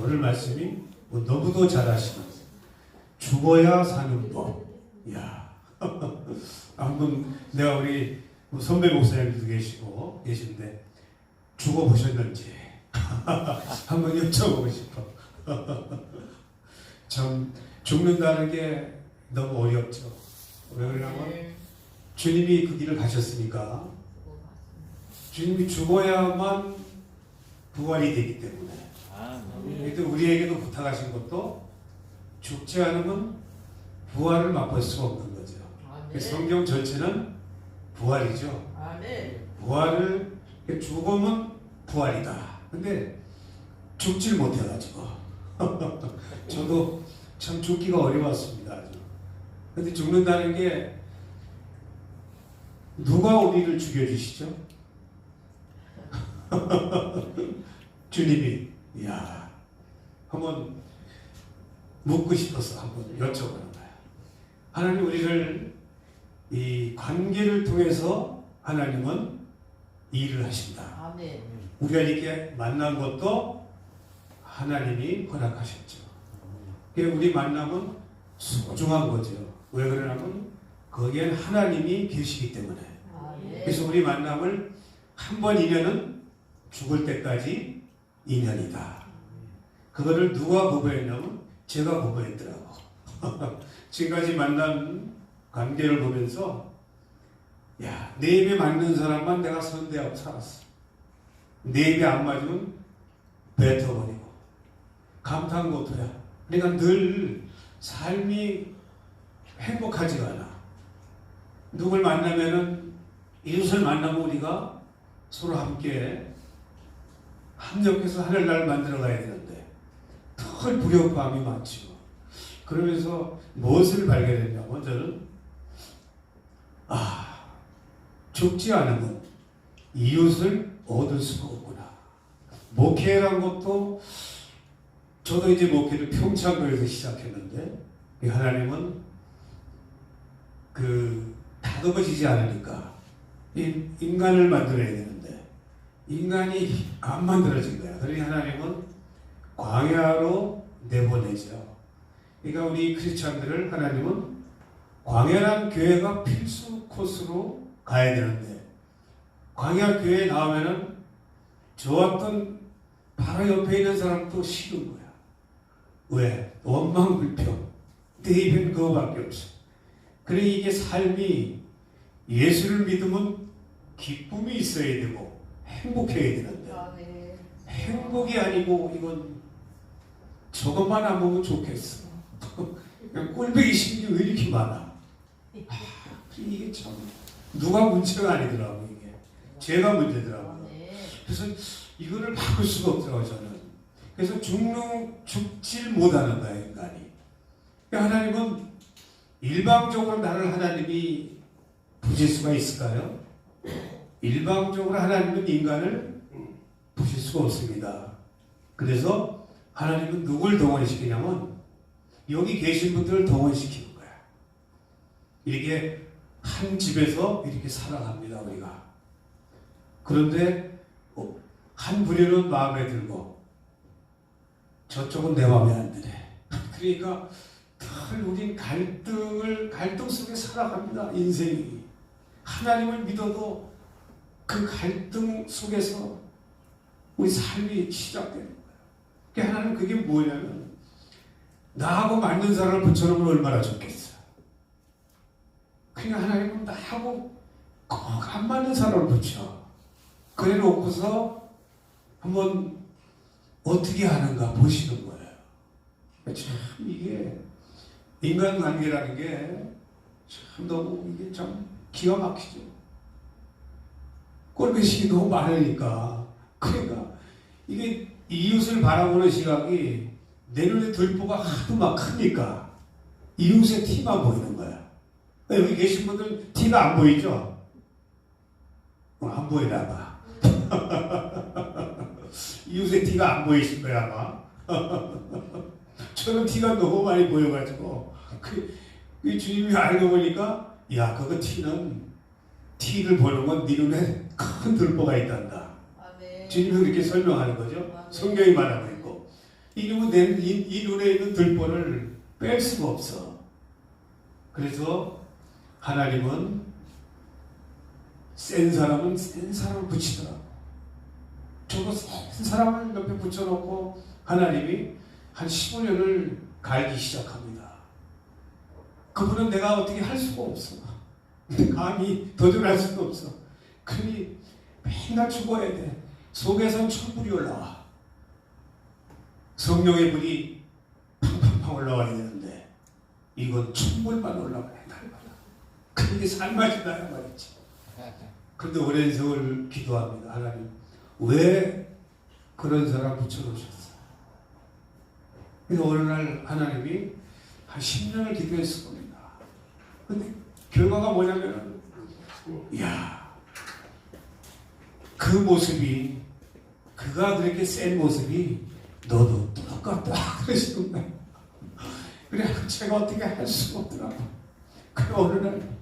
오늘 말씀이 뭐 너무도 잘하시는 죽어야 사는 법. 이야. 한번 내가 우리 선배 목사님도 계신데 죽어보셨는지 한번 여쭤보고 싶어. 참 죽는다는 게 너무 어렵죠. 왜 그러냐면 주님이 그 길을 가셨으니까 주님이 죽어야만 부활이 되기 때문에. 그런데 우리에게도 부탁하신 것도 죽지 않으면 부활을 맛볼 수가 없는 거죠. 성경 전체는 부활이죠. 부활을 죽으면 부활이다. 근데 죽질 못해가지고 저도 참 죽기가 어려웠습니다. 아주. 근데 죽는다는 게 누가 우리를 죽여주시죠? 주님이. 이야, 한번 묻고 싶어서 한번 여쭤보는 거예요. 하나님 우리를 이 관계를 통해서 하나님은 일을 하신다. 우리가 이렇게 만난 것도 하나님이 허락하셨죠. 우리 만남은 소중한 거죠. 왜 그러냐면 거기엔 하나님이 계시기 때문에. 그래서 우리 만남을 한 번 인연은 죽을 때까지 인연이다. 그거를 누가 보고했냐면 제가 보고했더라고. 지금까지 만난 관계를 보면서 야, 내 입에 맞는 사람만 내가 선대하고 살았어. 내 입에 안 맞으면 뱉어버리고 감탄고토야. 그러니까 늘 삶이 행복하지가 않아. 누굴 만나면은 이웃을 만나면 우리가 서로 함께 합력해서 하늘나라를 만들어 가야 되는데 덜 불협화음이 많죠. 그러면서 무엇을 발견했냐면 저는 죽지 않으면 이웃을 얻을 수가 없구나. 목회라는 것도 저도 이제 목회를 평창교에서 시작했는데 하나님은 다듬어지지 않으니까 인간을 만들어야 되는데 인간이 안 만들어진 거야. 그러니 하나님은 광야로 내보내죠. 그러니까 우리 크리스찬들을 하나님은 광야란 교회가 필수 코스로 가야 되는데 광야 교회에 나오면은 좋았던 바로 옆에 있는 사람도 싫은 거야. 왜? 원망불평. 내 입엔 그거밖에 없어. 그래 이게 삶이 예수를 믿으면 기쁨이 있어야 되고 행복해야 되는데 행복이 아니고 이건 저것만 안 보면 좋겠어. 그냥 꼴배기 심리 왜 이렇게 많아? 이게 참 누가 문제가 아니더라고. 이게 제가 문제더라고요. 그래서 이거를 바꿀 수가 없더라고요. 저는. 그래서 죽질 못하는 거야 인간이. 하나님은 일방적으로 나를 하나님이 부실 수가 있을까요? 일방적으로 하나님은 인간을 부실 수가 없습니다. 그래서 하나님은 누굴 동원시키냐면 여기 계신 분들을 동원시키는 거야. 이렇게 한 집에서 이렇게 살아갑니다 우리가. 그런데 한 부류는 마음에 들고 저쪽은 내 마음에 안 드네. 그러니까 늘 우린 갈등 속에 살아갑니다. 인생이. 하나님을 믿어도 그 갈등 속에서 우리 삶이 시작되는 거예요. 그러니까 하나님 그게 뭐냐면 나하고 맞는 사람을 붙여놓으면 얼마나 좋겠어. 그러니까 하나님은 나하고 꼭 안 맞는 사람을 붙여. 그래 놓고서 한번 어떻게 하는가 보시는 거예요. 참 이게 인간관계라는 게 참 너무 이게 참 기가 막히죠. 꼴배식이 너무 많으니까. 그러니까 이게 이웃을 바라보는 시각이 내 눈에 들보가 하도 막 크니까 이웃의 티만 보이는 거야. 여기 계신 분들 티가 안 보이죠? 안 보이나 봐. 이웃의 티가 안 보이실 거야 아마. 저는 티가 너무 많이 보여가지고 그 주님이 알고 보니까 야 그거 티를 보는 건 네 눈에 큰 들보가 있단다. 주님이 그렇게 설명하는 거죠. 성경이 말하고 있고 이놈은 이 눈에 있는 들보를 뺄 수가 없어. 그래서 하나님은 센 사람은 센 사람을 붙이더라고. 저도 센 사람을 옆에 붙여놓고 하나님이 한 15년을 갈기 시작합니다. 그분은 내가 어떻게 할 수가 없어. 감히 도전할 수도 없어. 그러니 맨날 죽어야 돼. 속에선 천불이 올라와. 성령의 불이 팡팡팡 올라와야 되는데 이건 천불만 올라와야 날마다. 그게 삶아진다는 말이지. 그런데 오랜 세월 기도합니다. 하나님 왜 그런 사람 붙여놓으셨어? 그래서 어느 날 하나님이 한 10년을 기도했을 겁니다. 근데 결과가 뭐냐면 그 모습이 그가 그렇게 센 모습이 너도 똑같다 그러시는 거예요. 그래 제가 어떻게 할 수가 없더라고. 그래 어느 날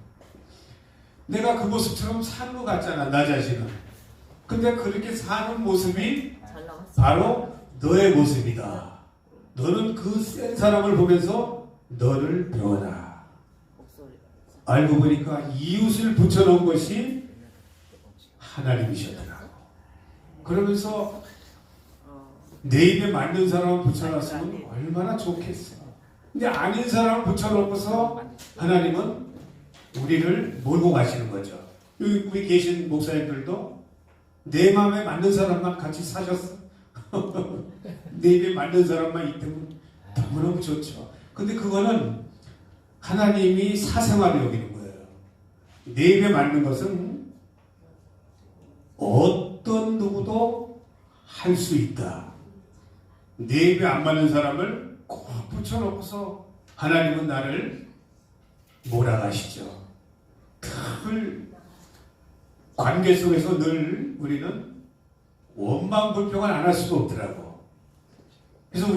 내가 그 모습처럼 사는 것 같잖아 나 자신은. 근데 그렇게 사는 모습이 바로 너의 모습이다. 너는 그 센 사람을 보면서 너를 배워라. 알고 보니까 이웃을 붙여놓은 것이 하나님이셨더라고. 그러면서 내 입에 맞는 사람을 붙여놨으면 얼마나 좋겠어. 근데 아닌 사람을 붙여놓고서 하나님은 우리를 몰고 가시는 거죠. 우리 계신 목사님들도 내 마음에 맞는 사람만 같이 사셨어. 내 입에 맞는 사람만 있다면 너무너무 좋죠. 근데 그거는 하나님이 사생활을 여기는 거예요. 내 입에 맞는 것은 어떤 누구도 할 수 있다. 내 입에 안 맞는 사람을 꼭 붙여놓고서 하나님은 나를 몰아가시죠. 늘 관계 속에서 늘 우리는 원망 불평을 안 할 수가 없더라고. 그래서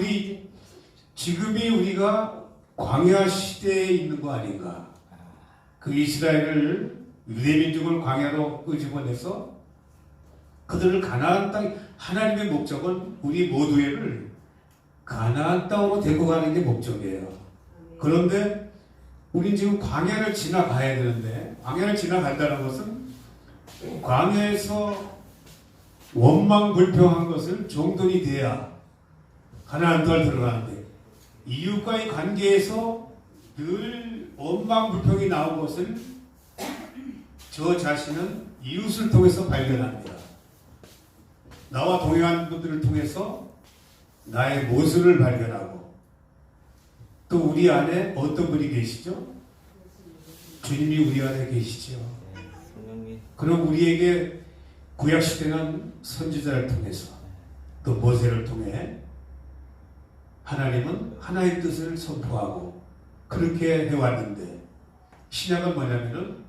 지금이 우리가 광야 시대에 있는 거 아닌가. 그 이스라엘을 유대민족을 광야로 끄집어내서 그들을 가나안 땅, 하나님의 목적은 우리 모두를 가나안 땅으로 데리고 가는 게 목적이에요. 그런데 우린 지금 광야를 지나가야 되는데, 광야를 지나간다는 것은 광야에서 원망불평한 것을 정돈이 돼야 가나안 땅을 들어가는데, 이웃과의 관계에서 늘 원망불평이 나온 것을 저 자신은 이웃을 통해서 발견합니다. 나와 동행한 분들을 통해서 나의 모습을 발견하고, 또 우리 안에 어떤 분이 계시죠? 주님이 우리 안에 계시죠. 그럼 우리에게 구약시대는 선지자를 통해서 또 모세를 통해 하나님은 하나의 뜻을 선포하고 그렇게 해왔는데, 신약은 뭐냐면은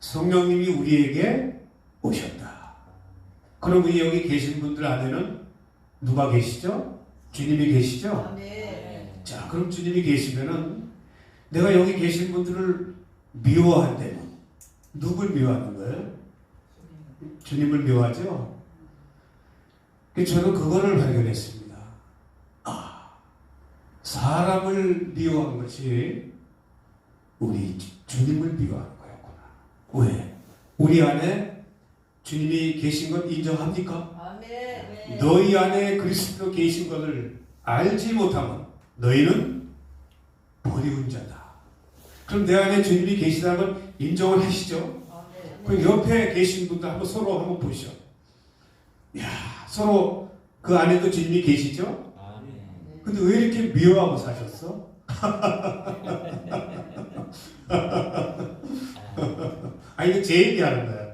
성령님이 우리에게 오셨다. 그럼 우리 여기 계신 분들 안에는 누가 계시죠? 주님이 계시죠? 네. 자, 그럼 주님이 계시면은 내가 여기 계신 분들을 미워한다면 누굴 미워하는 거예요? 주님을 미워하죠? 저는 그거를 발견했습니다. 사람을 미워한 것이 우리 주님을 미워하는 거였구나. 왜? 우리 안에 주님이 계신 것 인정합니까? 아멘. 너희 안에 그리스도 계신 것을 알지 못하면 너희는 버리운 자다. 그럼 내 안에 주님이 계시다는 걸 인정을 하시죠? 그 옆에 계신 분들 서로 보시죠. 서로 그 안에도 주님이 계시죠? 근데 왜 이렇게 미워하고 사셨어? 이거 제 얘기하는 거야.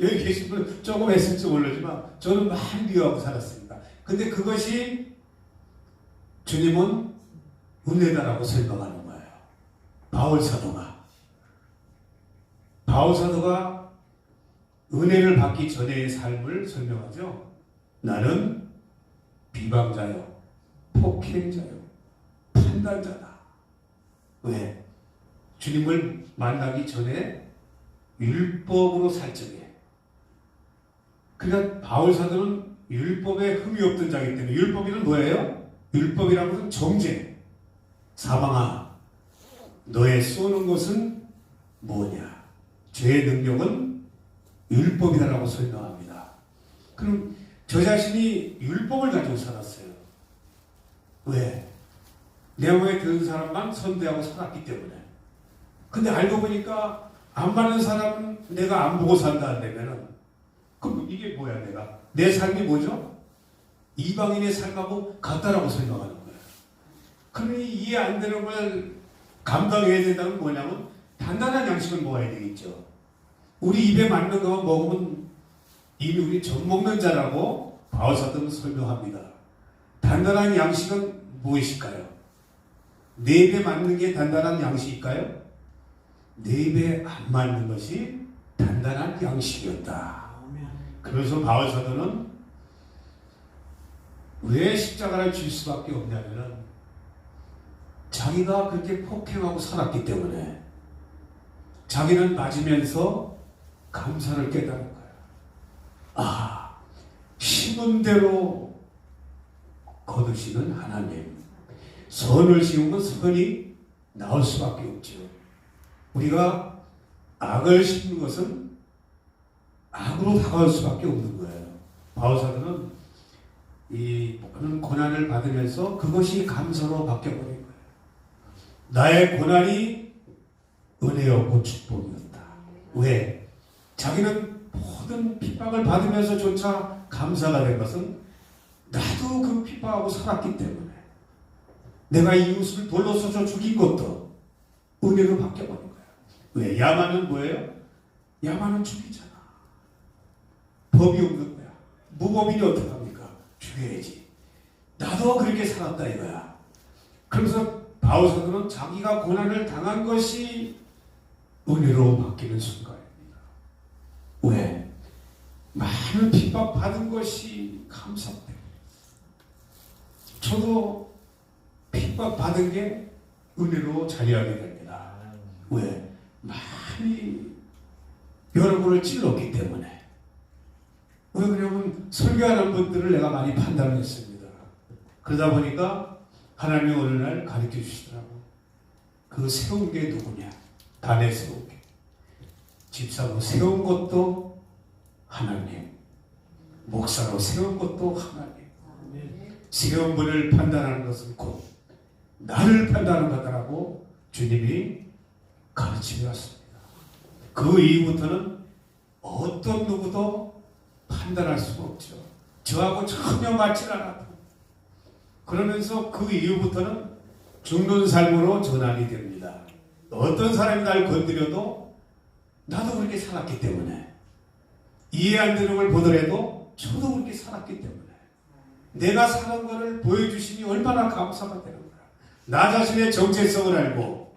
여기 계신 분은 조금 했을지 모르지만 저는 많이 미워하고 살았습니다. 근데 그것이 주님은 은혜다라고 설명하는 거예요. 바울 사도가 은혜를 받기 전의 삶을 설명하죠. 나는 비방자요, 폭행자요, 판단자다. 왜? 주님을 만나기 전에 율법으로 살 적에. 그러니까 바울 사도는 율법에 흠이 없던 자이기 때문에. 율법이는 뭐예요? 율법이라는 것은 정죄. 사방아, 너의 쏘는 것은 뭐냐? 죄의 능력은 율법이다라고 설명합니다. 그럼 저 자신이 율법을 가지고 살았어요. 왜? 내 마음에 드는 사람만 선대하고 살았기 때문에. 근데 알고 보니까 안 맞는 사람은 내가 안 보고 산다 한다면은, 그럼 이게 뭐야? 내 삶이 뭐죠? 이방인의 삶하고 같다라고 생각하는 거예요. 그러니 이해 안 되는 걸 감당해야 된다는 건 뭐냐면 단단한 양식을 먹어야 되겠죠. 우리 입에 맞는 것만 먹으면 이미 우리 젖 먹는 자라고 바오사들은 설명합니다. 단단한 양식은 무엇일까요? 내 입에 맞는 게 단단한 양식일까요? 내 입에 안 맞는 것이 단단한 양식이었다. 그래서 바울사도는 왜 십자가를 질 수밖에 없냐면은 자기가 그렇게 폭행하고 살았기 때문에 자기는 맞으면서 감사를 깨달은 거야. 아, 심은 대로 거두시는 하나님. 선을 심으면 선이 나올 수밖에 없죠. 우리가 악을 심는 것은 악으로 다가올 수밖에 없는 거예요. 바울사도는 이 모든 고난을 받으면서 그것이 감사로 바뀌어버린 거예요. 나의 고난이 은혜였고 축복이었다. 왜? 자기는 모든 핍박을 받으면서조차 감사가 된 것은 나도 그 핍박하고 살았기 때문에 내가 이웃을 돌로 쏘져 죽인 것도 은혜로 바뀌어버린 거예요. 왜? 야만은 뭐예요? 야만은 죽이잖아. 법이 없는 거야. 무법인이 어떻게 합니까? 죽여야지. 나도 그렇게 살았다 이거야. 그래서 바울사도는 자기가 고난을 당한 것이 은혜로 바뀌는 순간입니다. 왜? 많은 핍박 받은 것이 감사 때문에. 저도 핍박 받은 게 은혜로 자리하게 됩니다. 왜? 많이 여러분을 찔렀기 때문에. 왜 그러냐면 설교하는 분들을 내가 많이 판단을 했습니다. 그러다 보니까 하나님이 어느 날 가르쳐 주시더라고. 그 세운 게 누구냐? 단에 세운 게. 집사로 세운 것도 하나님. 목사로 세운 것도 하나님. 세운 분을 판단하는 것은 곧 나를 판단하는 거다라고 주님이 가르치며 왔습니다. 그 이후부터는 어떤 누구도 판단할 수가 없죠. 저하고 전혀 맞지 않아도. 그러면서 그 이후부터는 죽는 삶으로 전환이 됩니다. 어떤 사람이 날 건드려도 나도 그렇게 살았기 때문에, 이해 안 되는 걸 보더라도 저도 그렇게 살았기 때문에 내가 사는 것을 보여주시니 얼마나 감사가 되는 거야. 나 자신의 정체성을 알고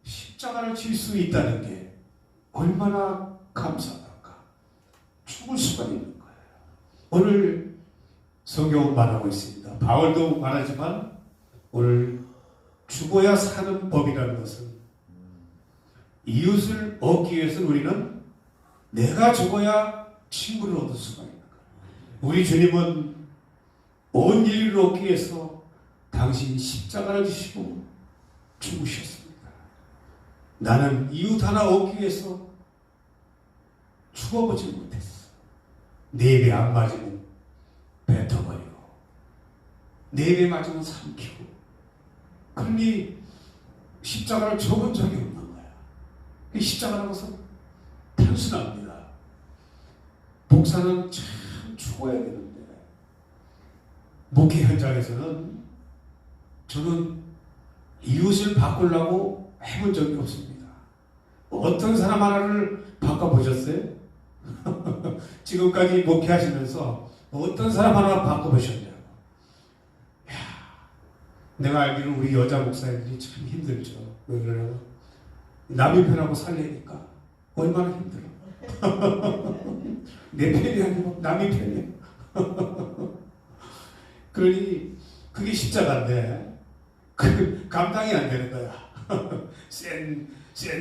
십자가를 질 수 있다는 게 얼마나 감사할까. 죽을 수가 있는 거예요. 오늘 성경은 말하고 있습니다. 바울도 말하지만 오늘 죽어야 사는 법이라는 것은 이웃을 얻기 위해서는 우리는 내가 죽어야 친구를 얻을 수가 있는 거예요. 우리 주님은 온 인류를 얻기 위해서 당신이 십자가를 지시고 죽으셨습니다. 나는 이웃 하나 얻기 위해서 죽어보지 못했어. 내 입에 안 맞으면 뱉어버리고 내 입에 맞으면 삼키고, 그러니 십자가를 접은 적이 없는 거야. 십자가라는 것은 단순합니다. 목사는 참 죽어야 되는데, 목회 현장에서는 저는 이웃을 바꾸려고 해본 적이 없습니다. 어떤 사람 하나를 바꿔보셨어요? 지금까지 목회하시면서 어떤 사람 하나 바꿔보셨냐고. 야, 내가 알기로 우리 여자 목사님들이 참 힘들죠. 왜 그러냐면 남의 편하고 살려니까 얼마나 힘들어. 내 편이 아니고 남의 편이야. 그러니 그게 십자가인데 그 감당이 안 되는 거야. 센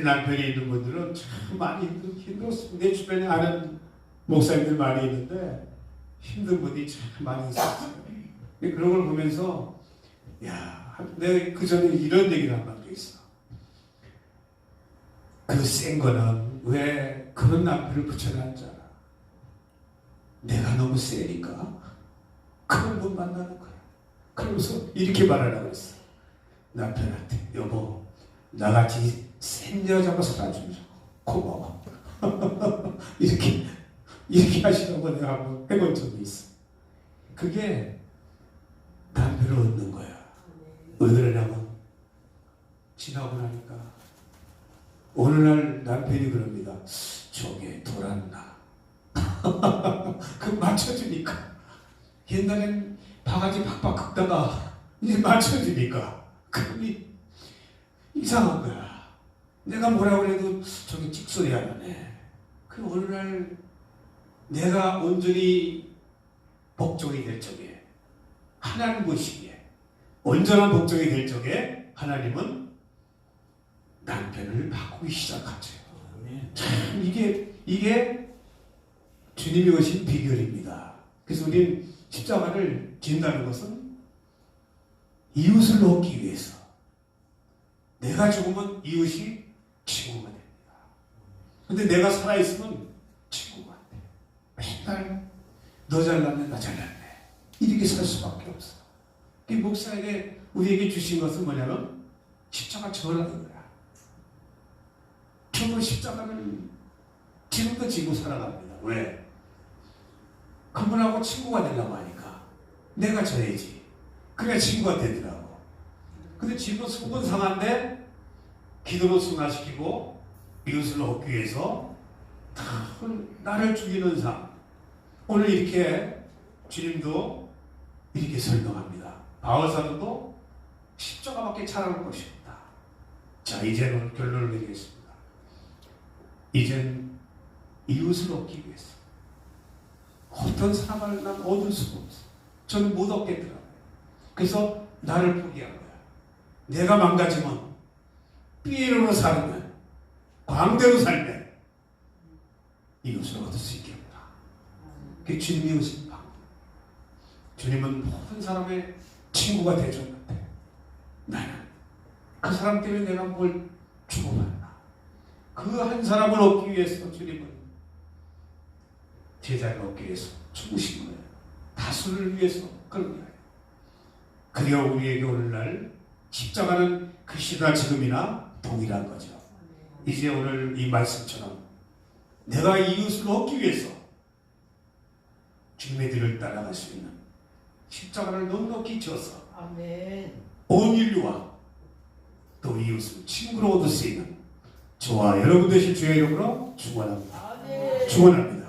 남편이 있는 분들은 참 많이 힘들었습니다. 내 주변에 아는 목사님들 많이 있는데 힘든 분이 참 많이 있었어요. 그런 걸 보면서 야, 내가 그 전에 이런 얘기를 한 적이 있어. 그 센 거는 왜 그런 남편을 붙여놨잖아. 내가 너무 세니까 그걸 못 만나는 거야. 그러면서 이렇게 말하라고 했어. 남편한테 여보 나같이 센 여자가 살아주면 고마워. 이렇게 하시라고 내가 한번 해본 적이 있어. 그게 남편을 얻는 거야. 왜 그러냐면 지나고 나니까 어느 날 남편이 그럽니다. 저게 돌았나. 그 맞춰주니까 옛날엔 바가지 팍팍 긁다가 이제 맞춰주니까 그러니 이상한 거야. 내가 뭐라고 해도 저게 찍소리 하네. 그 어느 날 내가 온전히 복종이 될 적에 하나님 보시기에 온전한 복종이 될 적에 하나님은 남편을 바꾸기 시작하죠. 참 이게 주님이 오신 비결입니다. 그래서 우리는 십자가를 진다는 것은 이웃을 얻기 위해서 내가 죽으면 이웃이 친구가 됩니다. 근데 내가 살아있으면 친구가 안 돼. 맨날 너 잘났네 나 잘났네 이렇게 살 수밖에 없어. 그 목사에게 우리에게 주신 것은 뭐냐면 십자가 전하는 거야. 저도 십자가를 지금도 지고 살아갑니다. 왜? 그분하고 친구가 되려고 하니까 내가 져야지. 그래야 친구가 되더라고. 근데 지금 속은 상한데 기도로 승화시키고 이웃을 얻기 위해서 나를 죽이는 삶. 오늘 이렇게 주님도 이렇게 설명합니다. 바울사도도 십자가밖에 잘하는 것이 없다. 자, 이제는 결론을 내리겠습니다. 이젠 이웃을 얻기 위해서 어떤 사람을 난 얻을 수가 없어. 저는 못 얻겠더라고요. 그래서 나를 포기한 거야. 내가 망가지면 삐에로로 살면 광대로 살면 이웃을 얻을 수 있겠구나. 그게 주님이 오신 방법. 주님은 모든 사람의 친구가 되줬는데 나는 그 사람 때문에 내가 뭘 주고받나. 그 한 사람을 얻기 위해서 주님은 제자를 얻기 위해서 죽으신 거예요. 다수를 위해서 그런 거예요. 그리고 우리에게 오늘날 십자가는 그 시대나 지금이나 동일한 거죠. 이제 오늘 이 말씀처럼 내가 이웃을 얻기 위해서 주님의 뒤를 따라갈 수 있는 십자가를 넉넉히 져서 아멘. 온 인류와 또 이웃을 친구로 얻을 수 있는 저와 여러분 되실 주의 이름으로 축원합니다. 아멘. 축원합니다.